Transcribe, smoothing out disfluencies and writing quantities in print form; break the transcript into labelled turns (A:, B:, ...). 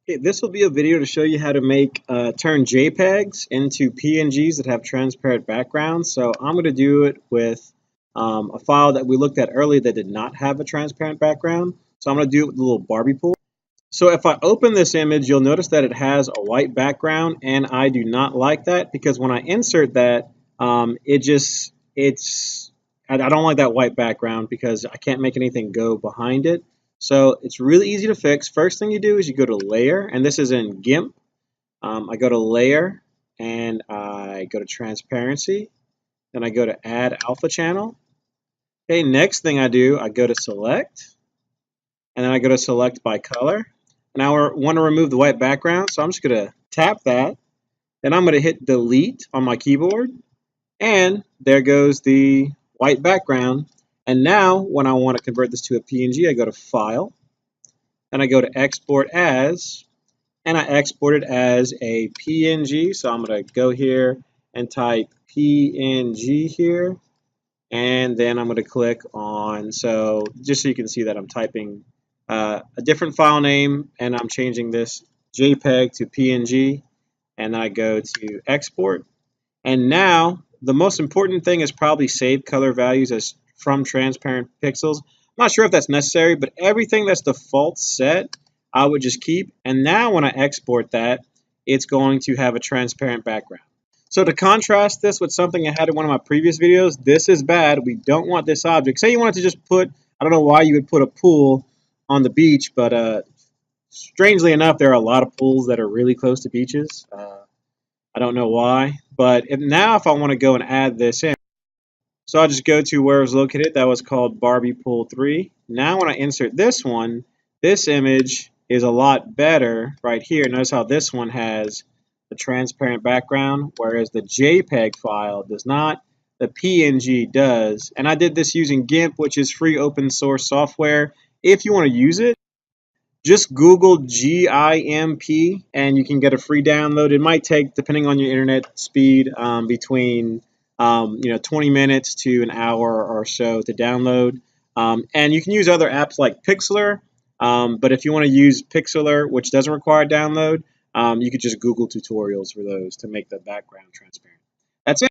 A: Okay, this will be a video to show you how to turn JPEGs into PNGs that have transparent backgrounds. So I'm going to do it with a file that we looked at earlier that did not have a transparent background. So I'm going to do it with the little Barbie pool. So if I open this image, you'll notice that it has a white background, and I do not like that because when I insert that, I don't like that white background because I can't make anything go behind it. So it's really easy to fix. First thing you do is you go to Layer, and this is in GIMP. I go to Layer, and I go to Transparency. Then I go to Add Alpha Channel. Okay, next thing I do, I go to Select, and then I go to Select by Color. And I want to remove the white background, so I'm just going to tap that. Then I'm going to hit Delete on my keyboard, and there goes the white background. And now when I want to convert this to a PNG, I go to File, and I go to Export As, and I export it as a PNG. So I'm going to go here and type PNG here, and then I'm going to click on, so just so you can see that I'm typing a different file name, and I'm changing this JPEG to PNG, and then I go to Export. And now the most important thing is probably save color values as from transparent pixels. I'm not sure if that's necessary, but everything that's default set, I would just keep. And now when I export that, it's going to have a transparent background. So to contrast this with something I had in one of my previous videos, this is bad. We don't want this object. Say you wanted to just put, I don't know why you would put a pool on the beach, but strangely enough, there are a lot of pools that are really close to beaches. I don't know why, but now if I want to go and add this in, so I'll just go to where it was located. That was called Barbie Pool 3. Now when I insert this one, this image is a lot better right here. Notice how this one has a transparent background, whereas the JPEG file does not. The PNG does. And I did this using GIMP, which is free open source software. If you want to use it, just Google GIMP and you can get a free download. It might take, depending on your internet speed, between 20 minutes to an hour or so to download. And you can use other apps like Pixlr, but if you want to use Pixlr, which doesn't require download, you could just Google tutorials for those to make the background transparent. That's it.